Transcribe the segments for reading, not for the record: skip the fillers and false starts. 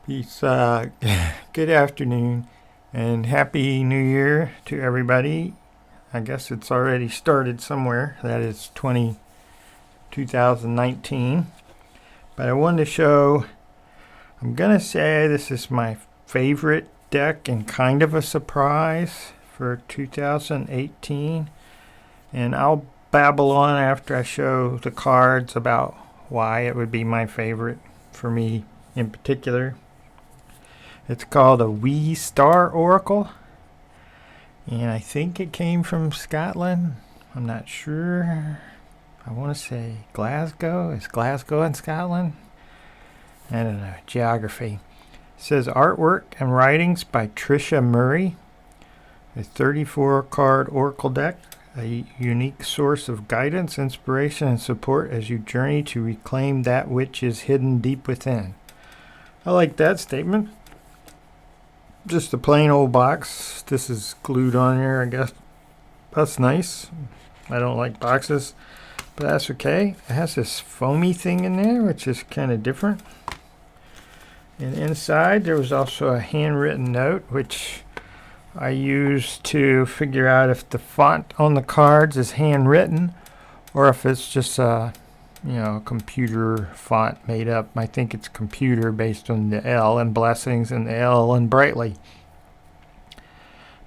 Peace. Good afternoon and Happy New Year to everybody. I guess it's already started somewhere. That is 2019. But I wanted to show, I'm going to say this is my favorite deck and kind of a surprise for 2018. And I'll babble on after I show the cards about why it would be my favorite for me in particular. It's called a Wee Star Oracle, and I think it came from Scotland. I'm not sure. I want to say Glasgow. Is Glasgow in Scotland? I don't know. Geography. It says artwork and writings by Tricia Murray. A 34-card oracle deck, a unique source of guidance, inspiration, and support as you journey to reclaim that which is hidden deep within. I like that statement. Just a plain old box. This is glued on here, I guess. That's nice. I don't like boxes, but that's okay. It has this foamy thing in there, which is kind of different. And inside, there was also a handwritten note, which I used to figure out if the font on the cards is handwritten or if it's just a computer font made up. I think it's computer based on the L and blessings and the L and brightly.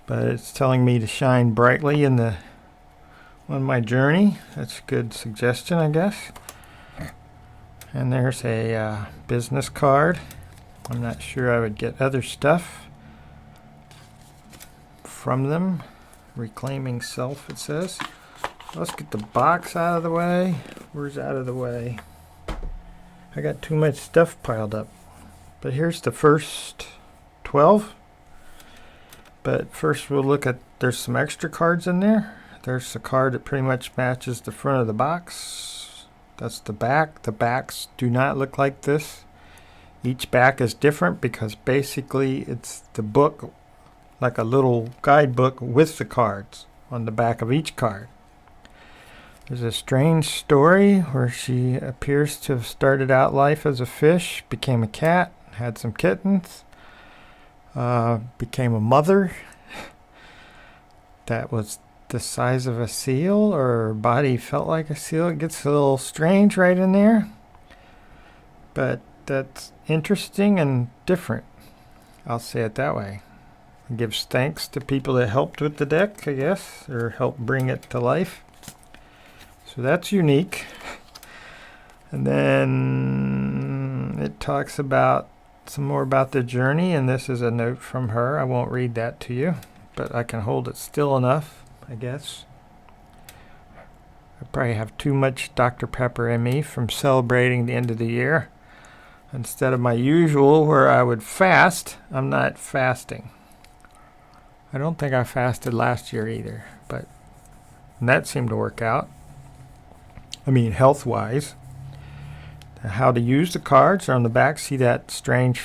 But it's telling me to shine brightly on my journey. That's a good suggestion, I guess. And there's a business card. I'm not sure I would get other stuff from them. Reclaiming self, it says. Let's get the box out of the way. Where's out of the way? I got too much stuff piled up. But here's the first 12. But first we'll look at, there's some extra cards in there. There's the card that pretty much matches the front of the box. That's the back. The backs do not look like this. Each back is different because basically it's the book, like a little guidebook with the cards on the back of each card. There's a strange story where she appears to have started out life as a fish, became a cat, had some kittens, became a mother that was the size of a seal, or her body felt like a seal. It gets a little strange right in there, but that's interesting and different. I'll say it that way. It gives thanks to people that helped with the deck, I guess, or helped bring it to life. So that's unique. And then it talks about some more about the journey, and this is a note from her. I won't read that to you, but I can hold it still enough, I guess. I probably have too much Dr. Pepper in me from celebrating the end of the year. Instead of my usual where I would fast, I'm not fasting. I don't think I fasted last year either, but that seemed to work out. I mean, health-wise. How to use the cards are on the back. See that strange,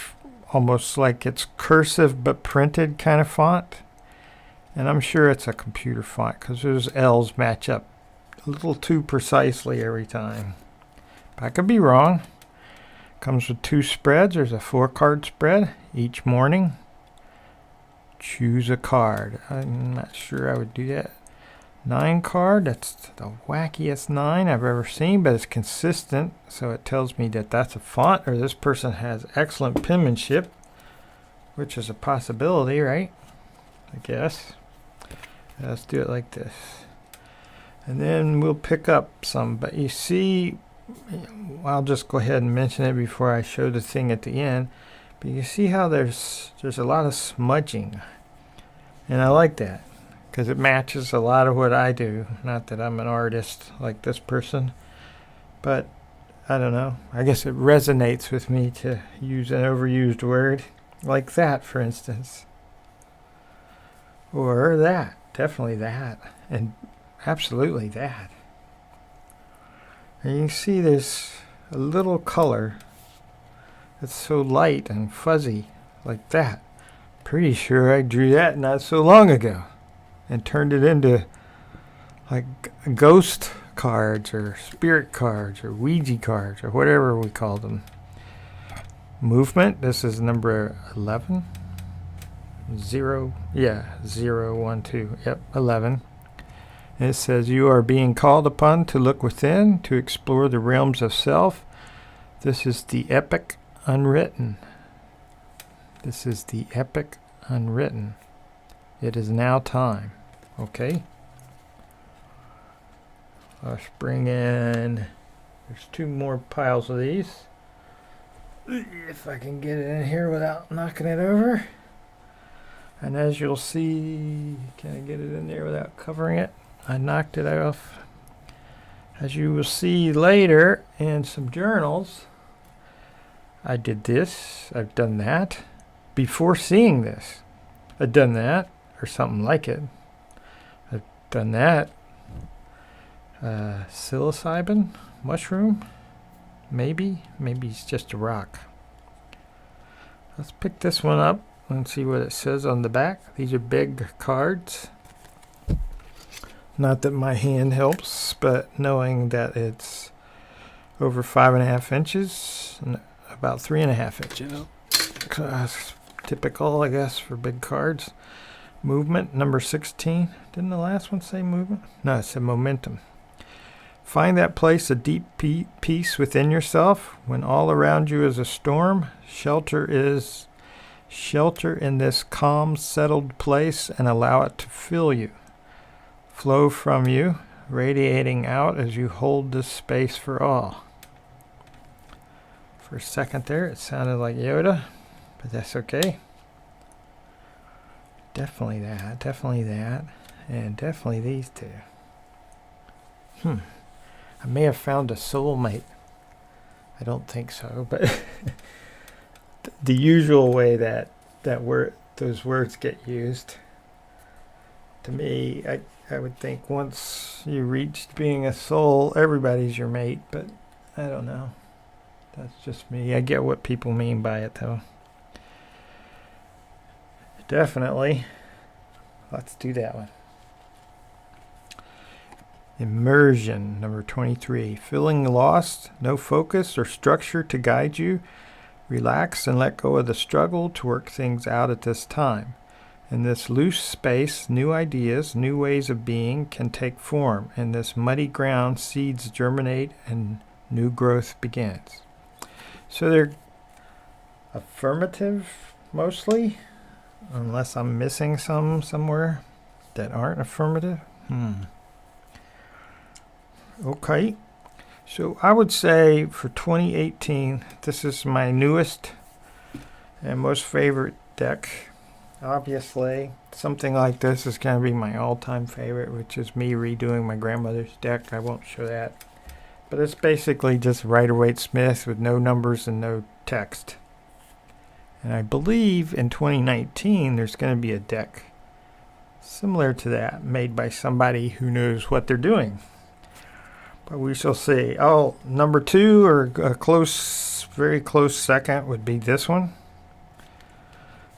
almost like it's cursive but printed kind of font? And I'm sure it's a computer font because those L's match up a little too precisely every time. But I could be wrong. Comes with 2 spreads. There's a 4-card spread each morning. Choose a card. I'm not sure I would do that. 9 card, that's the wackiest 9 I've ever seen, but it's consistent, so it tells me that that's a font, or this person has excellent penmanship, which is a possibility, right? I guess. Let's do it like this. And then we'll pick up some, but you see, I'll just go ahead and mention it before I show the thing at the end, but you see how there's a lot of smudging, and I like that. Because it matches a lot of what I do. Not that I'm an artist like this person, but I don't know. I guess it resonates with me to use an overused word like that, for instance. Or that. Definitely that. And absolutely that. And you can see there's a little color that's so light and fuzzy like that. Pretty sure I drew that not so long ago. And turned it into like ghost cards or spirit cards or Ouija cards or whatever we call them. movement. This is number 11. 0, 1, 2, 11. And it says, you are being called upon to look within, to explore the realms of self. This is the epic unwritten. This is the epic unwritten. It is now time. Okay. Let's bring in, there's 2 more piles of these. If I can get it in here without knocking it over. And as you'll see, can I get it in there without covering it? I knocked it off. As you will see later in some journals, I did this, I've done that. Before seeing this, I've done that, or something like it. I've done that. Psilocybin, mushroom, maybe it's just a rock. Let's pick this one up and see what it says on the back. These are big cards. Not that my hand helps, but knowing that it's over 5.5 inches, and about 3.5 inches. That's typical, I guess, for big cards. Movement, number 16. Didn't the last one say movement? No, it said momentum. Find that place of deep peace within yourself when all around you is a storm. Shelter in this calm, settled place and allow it to fill you. Flow from you, radiating out as you hold this space for all. For a second there, it sounded like Yoda, but that's okay. Definitely that, and definitely these 2. I may have found a soulmate. I don't think so, but the usual way that those words get used, to me, I would think once you reached being a soul, everybody's your mate, but I don't know. That's just me. I get what people mean by it, though. Definitely. Let's do that one. Immersion, number 23. Feeling lost, no focus or structure to guide you. Relax and let go of the struggle to work things out at this time. In this loose space, new ideas, new ways of being can take form. In this muddy ground, seeds germinate and new growth begins. So they're affirmative mostly, unless I'm missing some somewhere that aren't affirmative. Okay, so I would say for 2018, this is my newest and most favorite deck. Obviously, something like this is going to be my all-time favorite, which is me redoing my grandmother's deck. I won't show that. But it's basically just Rider-Waite-Smith with no numbers and no text. And I believe in 2019, there's going to be a deck similar to that, made by somebody who knows what they're doing. But we shall see. Oh, number 2, or a very close second, would be this one.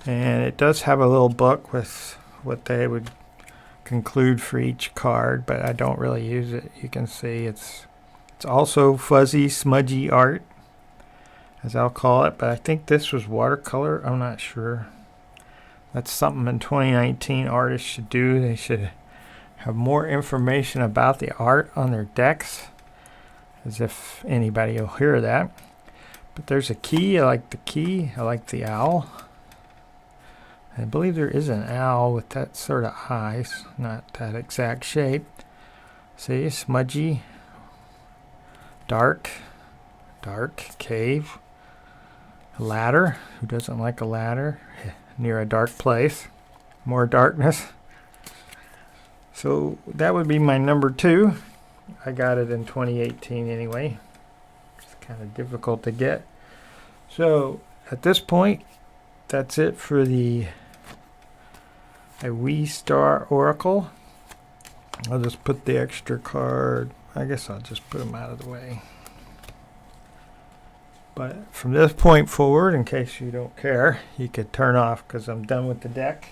And it does have a little book with what they would conclude for each card, but I don't really use it. You can see it's also fuzzy, smudgy art, as I'll call it, but I think this was watercolor. I'm not sure. That's something in 2019 artists should do. They should have more information about the art on their decks, as if anybody will hear that. But there's a key. I like the key. I like the owl. I believe there is an owl with that sort of eyes, not that exact shape. See, smudgy, dark cave, a ladder. Who doesn't like a ladder near a dark place? More darkness. So that would be my number 2. I got it in 2018 anyway. It's kind of difficult to get. So at this point, that's it for a wee star oracle. I'll just put the extra card. I guess I'll just put them out of the way. But from this point forward, in case you don't care, you could turn off because I'm done with the deck.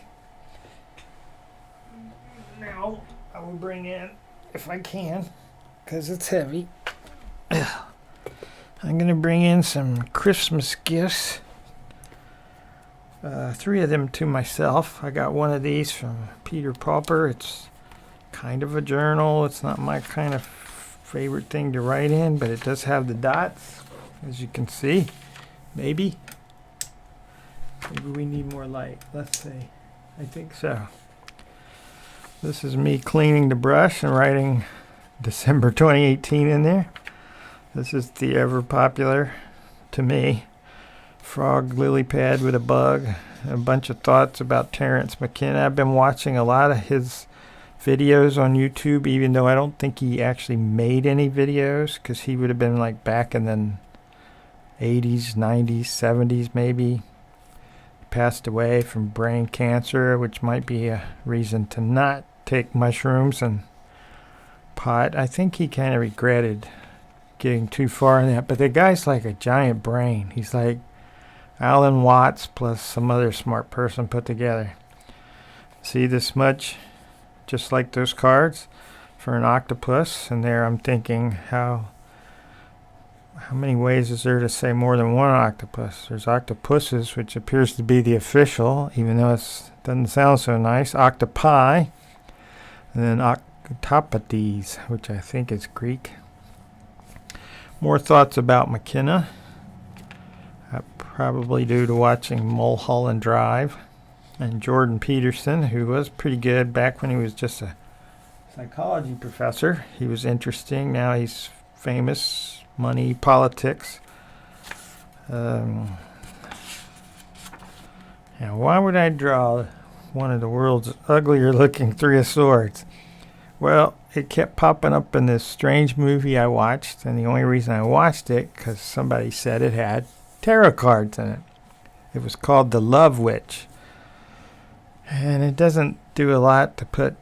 Now I will bring in, if I can, because it's heavy, I'm going to bring in some Christmas gifts 3 of them to myself. I got one of these from Peter Pauper. It's kind of a journal. It's not my kind of favorite thing to write in, but it does have the dots, as you can see. Maybe we need more light. Let's see. I think so. This is me cleaning the brush and writing December 2018 in there. This is the ever popular, to me, frog lily pad with a bug. A bunch of thoughts about Terrence McKenna. I've been watching a lot of his videos on YouTube, even though I don't think he actually made any videos, because he would have been like back in the 80s, 90s, 70s maybe. He passed away from brain cancer, which might be a reason to not take mushrooms and pot. I think he kind of regretted getting too far in that, but the guy's like a giant brain. He's like Alan Watts plus some other smart person put together. See this much? Just like those cards for an octopus. And there I'm thinking, how many ways is there to say more than one octopus? There's octopuses, which appears to be the official, even though it doesn't sound so nice. Octopi. And then octopodes, which I think is Greek. More thoughts about McKenna. Probably due to watching Mulholland Drive. And Jordan Peterson, who was pretty good back when he was just a psychology professor. He was interesting. Now he's famous. Money, politics. Now, why would I draw one of the world's uglier looking 3 of Swords? Well, it kept popping up in this strange movie I watched, and the only reason I watched it because somebody said it had tarot cards in it. It was called The Love Witch. And it doesn't do a lot to put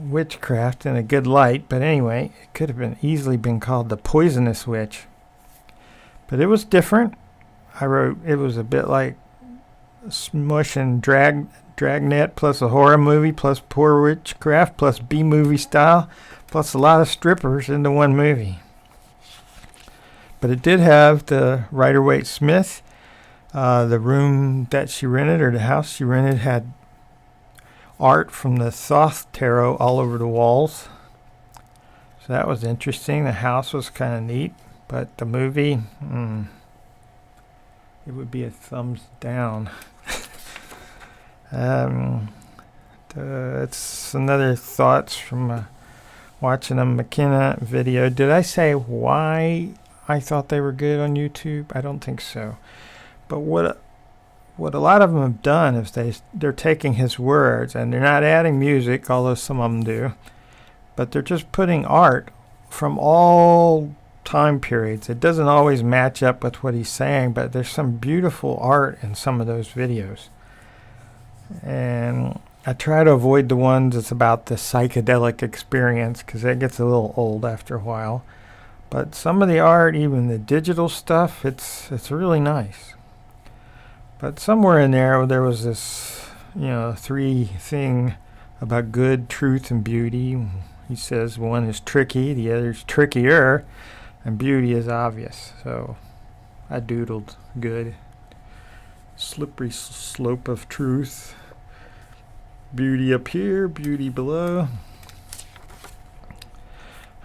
witchcraft in a good light, but anyway, it could have easily been called The Poisonous Witch. But it was different. I wrote it was a bit like Smush and Dragnet plus a horror movie plus poor witchcraft plus B-movie style plus a lot of strippers into one movie. But it did have the Rider-Waite Smith. The room that she rented, or the house she rented, had art from the Thoth Tarot all over the walls. So that was interesting. The house was kind of neat. But the movie, it would be a thumbs down. It's another thoughts from watching a McKenna video. Did I say why I thought they were good on YouTube? I don't think so. But what a lot of them have done is they're taking his words and they're not adding music, although some of them do, but they're just putting art from all time periods. It doesn't always match up with what he's saying, but there's some beautiful art in some of those videos. And I try to avoid the ones that's about the psychedelic experience because that gets a little old after a while. But some of the art, even the digital stuff, it's really nice. But somewhere in there was this, 3 thing about good, truth, and beauty. He says one is tricky, the other is trickier, and beauty is obvious. So I doodled good. Slippery slope of truth. Beauty up here, beauty below.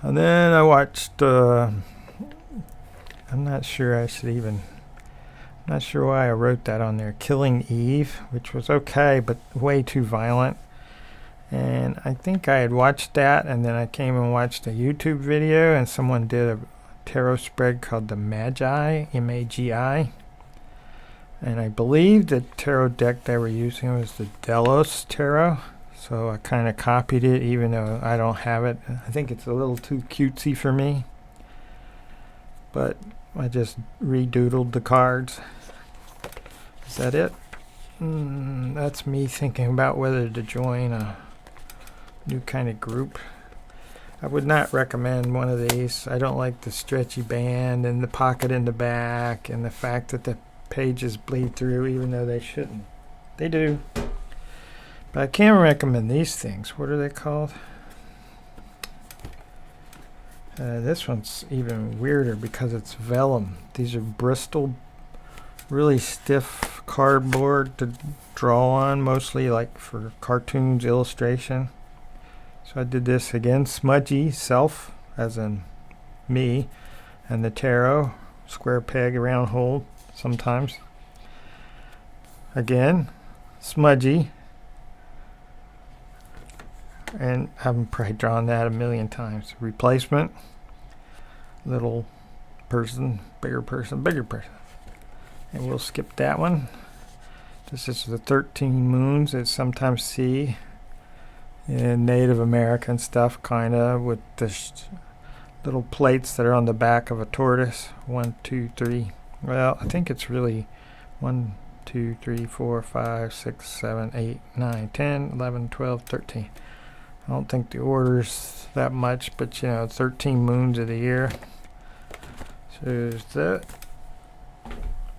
And then I watched, I'm not sure why I wrote that on there, Killing Eve, which was okay, but way too violent. And I think I had watched that, and then I came and watched a YouTube video, and someone did a tarot spread called the Magi, M-A-G-I. And I believe the tarot deck they were using was the Delos Tarot. So I kind of copied it, even though I don't have it. I think it's a little too cutesy for me. But I just redoodled the cards. Is that it? That's me thinking about whether to join a new kind of group. I would not recommend one of these. I don't like the stretchy band and the pocket in the back and the fact that the pages bleed through even though they shouldn't. They do. But I can't recommend these things. What are they called? This one's even weirder because it's vellum. These are Bristol, really stiff of cardboard to draw on, mostly like for cartoons, illustration. So I did this again, smudgy, self, as in me, and the tarot, square peg, round hole, sometimes. Again, smudgy. And I've probably drawn that a million times. Replacement, little person, bigger person, bigger person. And we'll skip that one. This is the 13 moons that sometimes see in Native American stuff, kind of, with the little plates that are on the back of a tortoise. 1, 2, 3. Well, I think it's really 1, 2, 3, 4, 5, 6, 7, 8, 9, 10, 11, 12, 13. I don't think the order's that much, but 13 moons of the year. So there's that.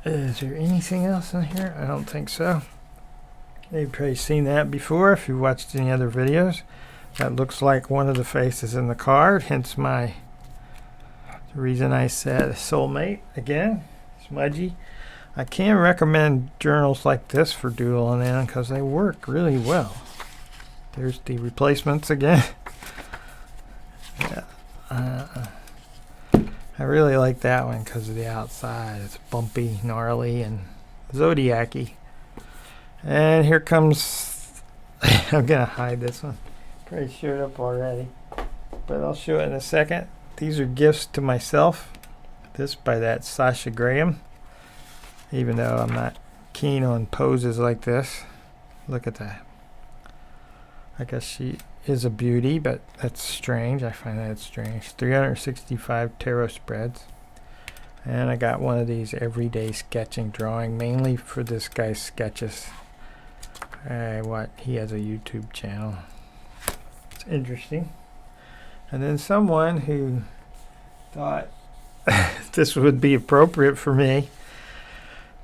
Is there anything else in here? I don't think so. You've probably seen that before if you've watched any other videos. That looks like one of the faces in the card, hence the reason I said soulmate. Again, smudgy. I can recommend journals like this for doodling in because they work really well. There's the replacements again. Yeah. I really like that one because of the outside. It's bumpy, gnarly, and zodiac-y. And here comes... I'm going to hide this one. Probably showed up already, but I'll show it in a second. These are gifts to myself. This by that Sasha Graham. Even though I'm not keen on poses like this. Look at that. I guess she is a beauty, but that's strange. I find that strange. 365 tarot spreads. And I got one of these everyday sketching drawing, mainly for this guy's sketches. He has a YouTube channel. It's interesting. And then someone who thought this would be appropriate for me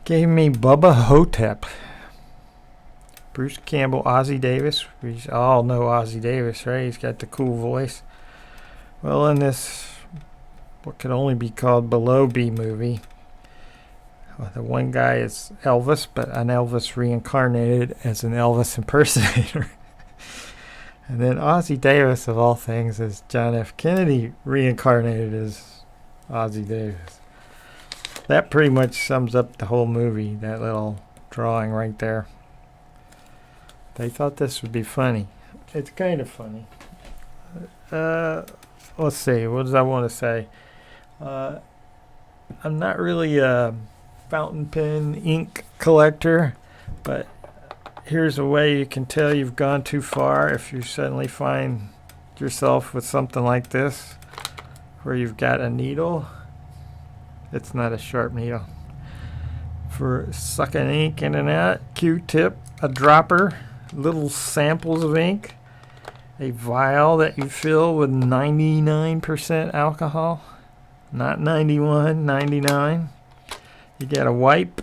gave me Bubba Ho-Tep. Bruce Campbell, Ozzie Davis. We all know Ozzie Davis, right? He's got the cool voice. Well, in this, what could only be called Below B movie, the one guy is Elvis, but an Elvis reincarnated as an Elvis impersonator. And then Ozzie Davis, of all things, is John F. Kennedy reincarnated as Ozzie Davis. That pretty much sums up the whole movie, that little drawing right there. They thought this would be funny. It's kind of funny. Let's see. What does I want to say? I'm not really a fountain pen ink collector, but here's a way you can tell you've gone too far if you suddenly find yourself with something like this, where you've got a needle. It's not a sharp needle. For sucking ink in and out, Q-tip, a dropper, little samples of ink, a vial that you fill with 99% alcohol, not 91, 99. You get a wipe,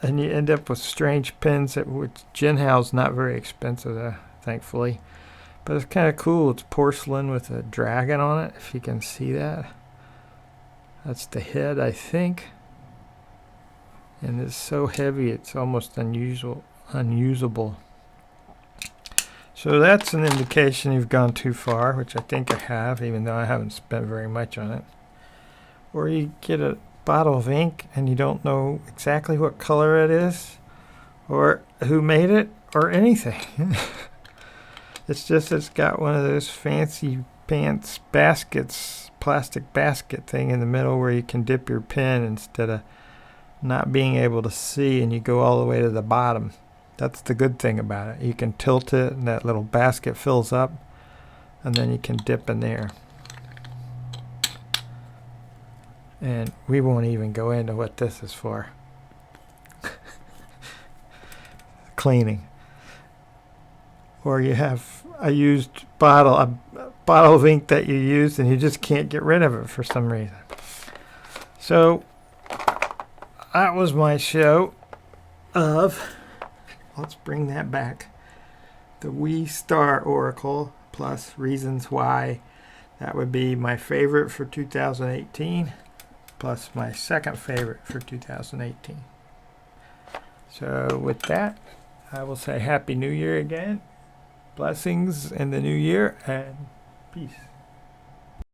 and you end up with strange pens, which Jinhao's not very expensive, thankfully. But it's kind of cool. It's porcelain with a dragon on it, if you can see that. That's the head, I think. And it's so heavy, it's almost unusable. So that's an indication you've gone too far, which I think I have, even though I haven't spent very much on it. Or you get a bottle of ink and you don't know exactly what color it is, or who made it, or anything. It's got one of those fancy pants baskets, plastic basket thing in the middle where you can dip your pen instead of not being able to see, and you go all the way to the bottom. That's the good thing about it. You can tilt it and that little basket fills up, and then you can dip in there. And we won't even go into what this is for. Cleaning. Or you have a used bottle of ink that you used and you just can't get rid of it for some reason. So that was my show of, let's bring that back, the Wee Star Oracle plus reasons why that would be my favorite for 2018 plus my second favorite for 2018. So with that, I will say Happy New Year again. Blessings in the new year and peace.